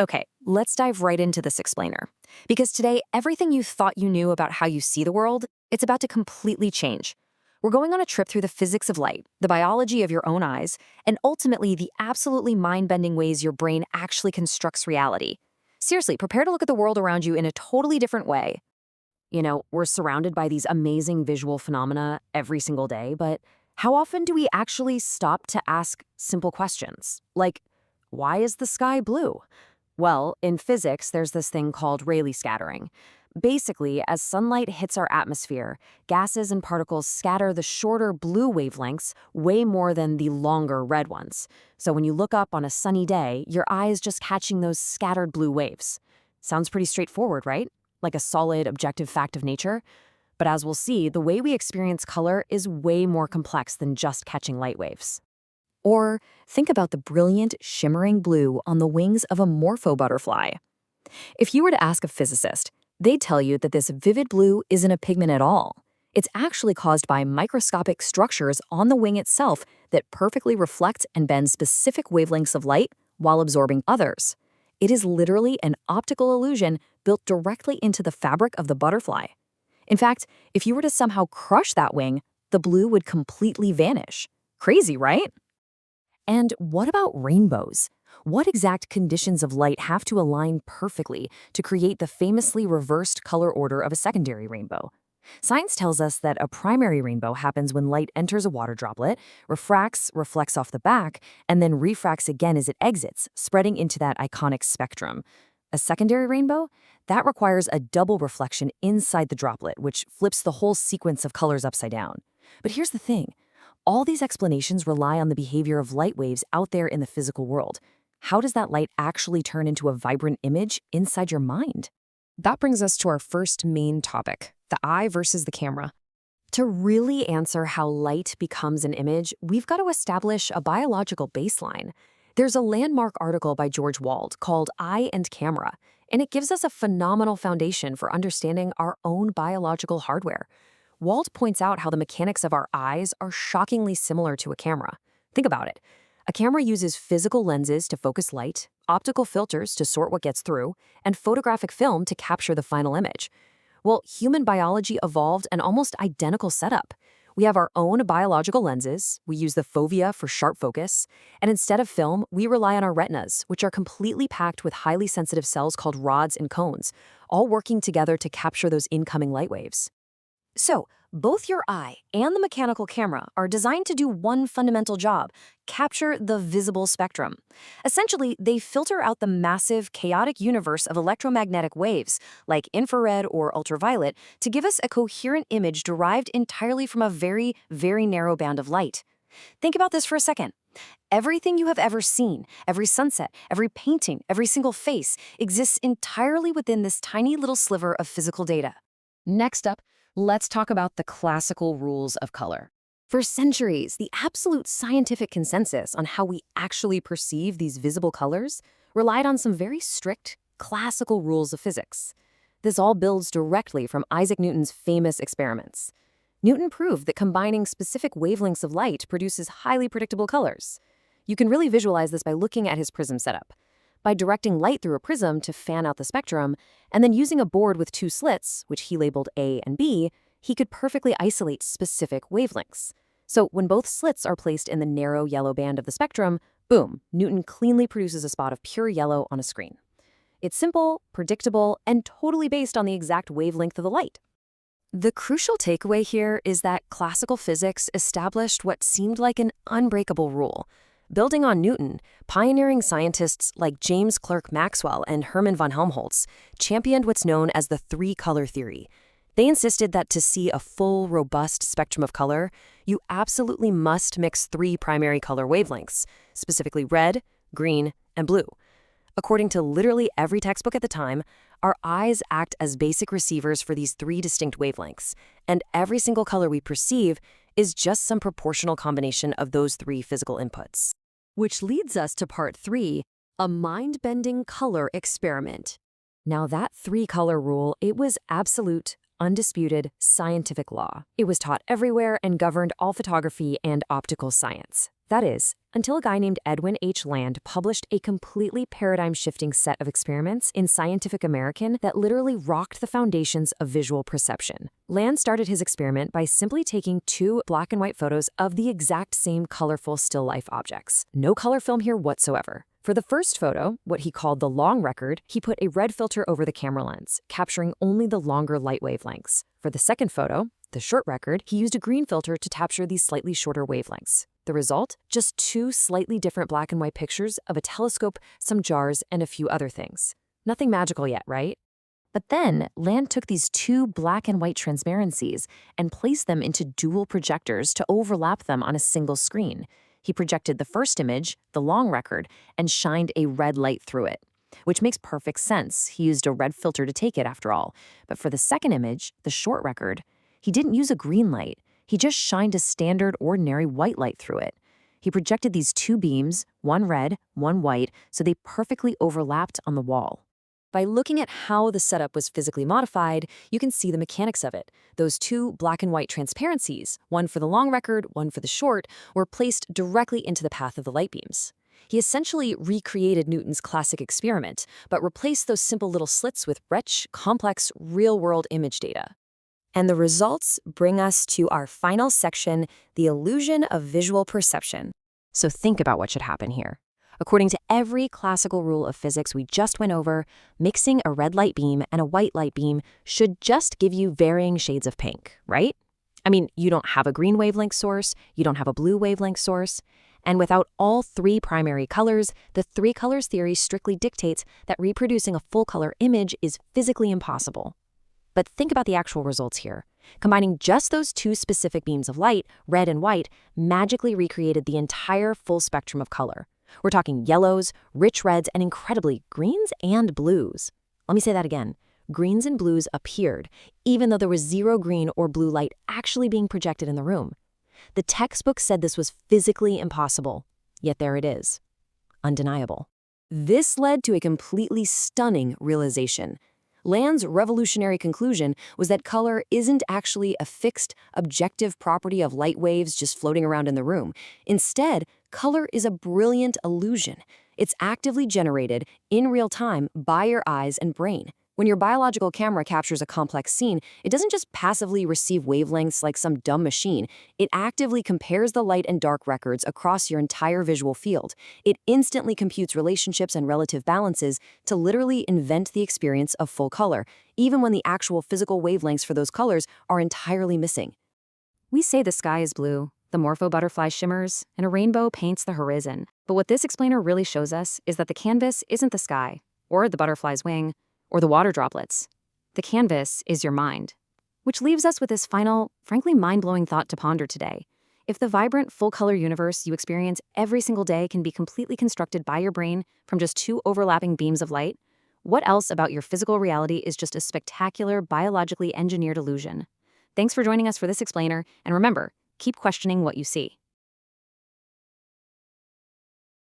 Okay, let's dive right into this explainer. Because today, everything you thought you knew about how you see the world, it's about to completely change. We're going on a trip through the physics of light, the biology of your own eyes, and ultimately the absolutely mind-bending ways your brain actually constructs reality. Seriously, prepare to look at the world around you in a totally different way. We're surrounded by these amazing visual phenomena every single day, but how often do we actually stop to ask simple questions? Like, why is the sky blue? Well, in physics, there's this thing called Rayleigh scattering. Basically, as sunlight hits our atmosphere, gases and particles scatter the shorter blue wavelengths way more than the longer red ones. So when you look up on a sunny day, your eye is just catching those scattered blue waves. Sounds pretty straightforward, right? Like a solid, objective fact of nature. But as we'll see, the way we experience color is way more complex than just catching light waves. Or think about the brilliant, shimmering blue on the wings of a morpho butterfly. If you were to ask a physicist, they'd tell you that this vivid blue isn't a pigment at all. It's actually caused by microscopic structures on the wing itself that perfectly reflect and bend specific wavelengths of light while absorbing others. It is literally an optical illusion built directly into the fabric of the butterfly. In fact, if you were to somehow crush that wing, the blue would completely vanish. Crazy, right? And what about rainbows? What exact conditions of light have to align perfectly to create the famously reversed color order of a secondary rainbow? Science tells us that a primary rainbow happens when light enters a water droplet, refracts, reflects off the back, and then refracts again as it exits, spreading into that iconic spectrum. A secondary rainbow? That requires a double reflection inside the droplet, which flips the whole sequence of colors upside down. But here's the thing. All these explanations rely on the behavior of light waves out there in the physical world. How does that light actually turn into a vibrant image inside your mind? That brings us to our first main topic, the eye versus the camera. To really answer how light becomes an image, we've got to establish a biological baseline. There's a landmark article by George Wald called Eye and Camera, and it gives us a phenomenal foundation for understanding our own biological hardware. Wald points out how the mechanics of our eyes are shockingly similar to a camera. Think about it. A camera uses physical lenses to focus light, optical filters to sort what gets through, and photographic film to capture the final image. Well, human biology evolved an almost identical setup. We have our own biological lenses, we use the fovea for sharp focus, and instead of film, we rely on our retinas, which are completely packed with highly sensitive cells called rods and cones, all working together to capture those incoming light waves. So, both your eye and the mechanical camera are designed to do one fundamental job: capture the visible spectrum. Essentially, they filter out the massive, chaotic universe of electromagnetic waves, like infrared or ultraviolet, to give us a coherent image derived entirely from a very, very narrow band of light. Think about this for a second. Everything you have ever seen, every sunset, every painting, every single face, exists entirely within this tiny little sliver of physical data. Next up, let's talk about the classical rules of color. For centuries, the absolute scientific consensus on how we actually perceive these visible colors relied on some very strict, classical rules of physics. This all builds directly from Isaac Newton's famous experiments. Newton proved that combining specific wavelengths of light produces highly predictable colors. You can really visualize this by looking at his prism setup. By directing light through a prism to fan out the spectrum, and then using a board with two slits, which he labeled A and B, he could perfectly isolate specific wavelengths. So when both slits are placed in the narrow yellow band of the spectrum, boom, Newton cleanly produces a spot of pure yellow on a screen. It's simple, predictable, and totally based on the exact wavelength of the light. The crucial takeaway here is that classical physics established what seemed like an unbreakable rule. Building on Newton, pioneering scientists like James Clerk Maxwell and Hermann von Helmholtz championed what's known as the three-color theory. They insisted that to see a full, robust spectrum of color, you absolutely must mix three primary color wavelengths, specifically red, green, and blue. According to literally every textbook at the time, our eyes act as basic receivers for these three distinct wavelengths, and every single color we perceive is just some proportional combination of those three physical inputs. Which leads us to part 3, a mind-bending color experiment. Now that three-color rule, it was absolute, undisputed scientific law. It was taught everywhere and governed all photography and optical science. That is, until a guy named Edwin H. Land published a completely paradigm-shifting set of experiments in Scientific American that literally rocked the foundations of visual perception. Land started his experiment by simply taking two black and white photos of the exact same colorful still life objects. No color film here whatsoever. For the first photo, what he called the long record, he put a red filter over the camera lens, capturing only the longer light wavelengths. For the second photo, the short record, he used a green filter to capture these slightly shorter wavelengths. The result? Just two slightly different black and white pictures of a telescope, some jars, and a few other things. Nothing magical yet, right? But then, Land took these two black and white transparencies and placed them into dual projectors to overlap them on a single screen. He projected the first image, the long record, and shined a red light through it, which makes perfect sense. He used a red filter to take it, after all. But for the second image, the short record, he didn't use a green light. He just shined a standard, ordinary white light through it. He projected these two beams, one red, one white, so they perfectly overlapped on the wall. By looking at how the setup was physically modified, you can see the mechanics of it. Those two black and white transparencies, one for the long record, one for the short, were placed directly into the path of the light beams. He essentially recreated Newton's classic experiment, but replaced those simple little slits with rich, complex, real-world image data. And the results bring us to our final section, the illusion of visual perception. So think about what should happen here. According to every classical rule of physics we just went over, mixing a red light beam and a white light beam should just give you varying shades of pink, right? I mean, you don't have a green wavelength source, you don't have a blue wavelength source, and without all three primary colors, the three colors theory strictly dictates that reproducing a full color image is physically impossible. But think about the actual results here. Combining just those two specific beams of light, red and white, magically recreated the entire full spectrum of color. We're talking yellows, rich reds, and incredibly, greens and blues. Let me say that again. Greens and blues appeared, even though there was zero green or blue light actually being projected in the room. The textbook said this was physically impossible, yet there it is. Undeniable. This led to a completely stunning realization. Land's revolutionary conclusion was that color isn't actually a fixed, objective property of light waves just floating around in the room. Instead, color is a brilliant illusion. It's actively generated in real time by your eyes and brain. When your biological camera captures a complex scene, it doesn't just passively receive wavelengths like some dumb machine. It actively compares the light and dark records across your entire visual field. It instantly computes relationships and relative balances to literally invent the experience of full color, even when the actual physical wavelengths for those colors are entirely missing. We say the sky is blue, the morpho butterfly shimmers, and a rainbow paints the horizon. But what this explainer really shows us is that the canvas isn't the sky, or the butterfly's wing, or the water droplets. The canvas is your mind. Which leaves us with this final, frankly mind-blowing thought to ponder today. If the vibrant, full-color universe you experience every single day can be completely constructed by your brain from just two overlapping beams of light, what else about your physical reality is just a spectacular, biologically engineered illusion? Thanks for joining us for this explainer, and remember, keep questioning what you see.